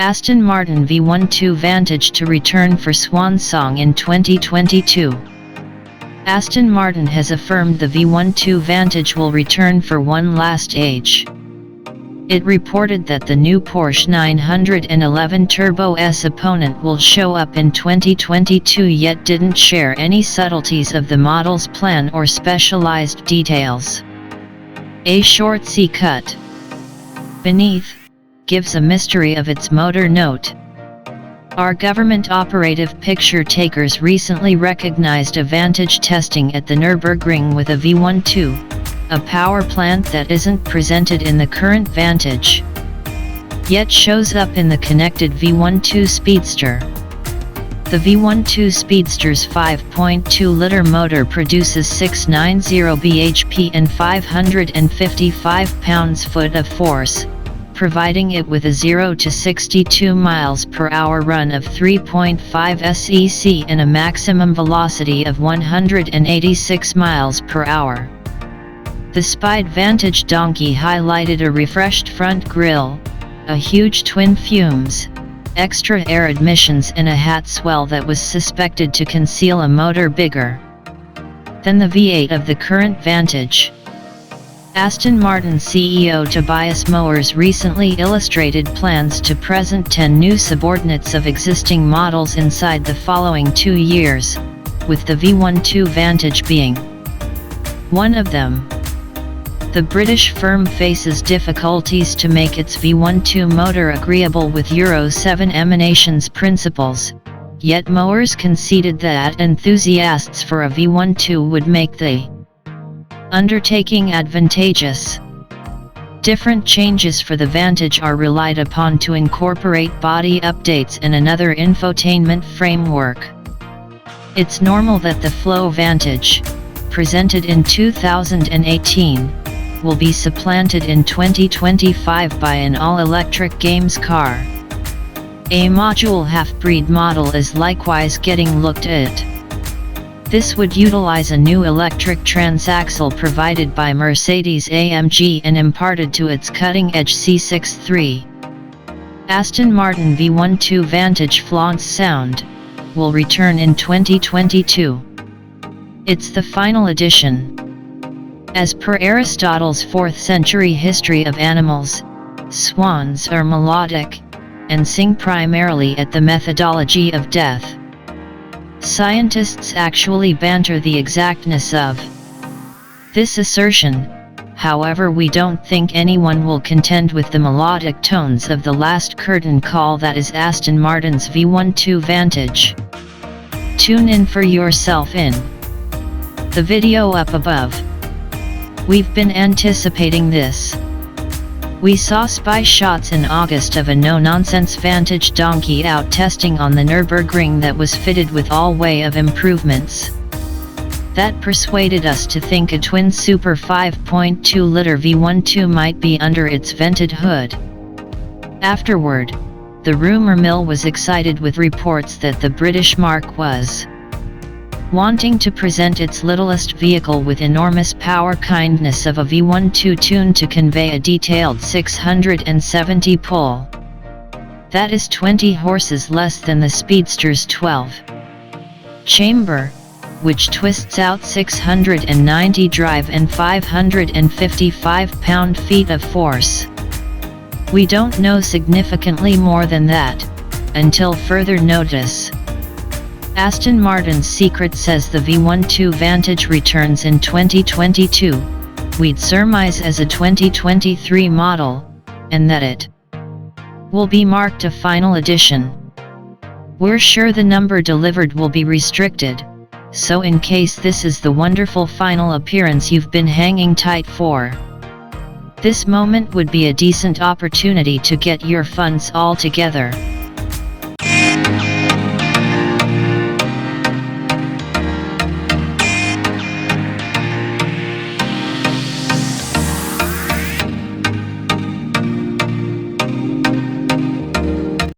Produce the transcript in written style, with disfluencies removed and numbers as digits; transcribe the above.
Aston Martin V12 Vantage to return for swansong in 2022. Aston Martin has affirmed the V12 Vantage will return for one last age. It reported that the new Porsche 911 Turbo S opponent will show up in 2022, yet didn't share any subtleties of the model's plan or specialized details. A short C cut beneath gives a mystery of its motor note. Our government operative picture takers recently recognized a Vantage testing at the Nürburgring with a V12, a power plant that isn't presented in the current Vantage, yet shows up in the connected V12 Speedster. The V12 Speedster's 5.2-liter motor produces 690 bhp and 555 pounds-foot of force, providing it with a 0 to 62 miles per hour run of 3.5 sec and a maximum velocity of 186 miles per hour. The Speed Vantage donkey highlighted a refreshed front grille, a huge twin fumes, extra air admissions and a hat swell that was suspected to conceal a motor bigger than the V8 of the current Vantage. Aston Martin CEO Tobias Moers recently illustrated plans to present 10 new subordinates of existing models inside the following 2 years, with the V12 Vantage being one of them. The British firm faces difficulties to make its V12 motor agreeable with Euro 7 emanations principles, yet Moers conceded that enthusiasts for a V12 would make the undertaking advantageous. Different changes for the Vantage are relied upon to incorporate body updates and another infotainment framework. It's normal that the Flow Vantage, presented in 2018, will be supplanted in 2025 by an all-electric games car. A module half-breed model is likewise getting looked at. This would utilize a new electric transaxle provided by Mercedes-AMG and imparted to its cutting-edge C63. Aston Martin V12 Vantage flaunts sound, will return in 2022. It's the final edition. As per Aristotle's 4th century history of animals, swans are melodic, and sing primarily at the methodology of death. Scientists actually banter the exactness of this assertion, however we don't think anyone will contend with the melodic tones of the last curtain call that is Aston Martin's V12 Vantage. Tune in for yourself in the video up above. We've been anticipating this. We saw spy shots in August of a no-nonsense Vantage donkey out testing on the Nürburgring that was fitted with all way of improvements. That persuaded us to think a twin super 5.2-liter V12 might be under its vented hood. Afterward, the rumor mill was excited with reports that the British Mark was wanting to present its littlest vehicle with enormous power kindness of a V12 tuned to convey a detailed 670 pull. That is 20 horses less than the Speedster's 12 chamber, which twists out 690 drive and 555 pound-feet of force. We don't know significantly more than that, until further notice. Aston Martin's secret says the V12 Vantage returns in 2022, we'd surmise as a 2023 model, and that it will be marked a final edition. We're sure the number delivered will be restricted, so in case this is the wonderful final appearance you've been hanging tight for, this moment would be a decent opportunity to get your funds all together.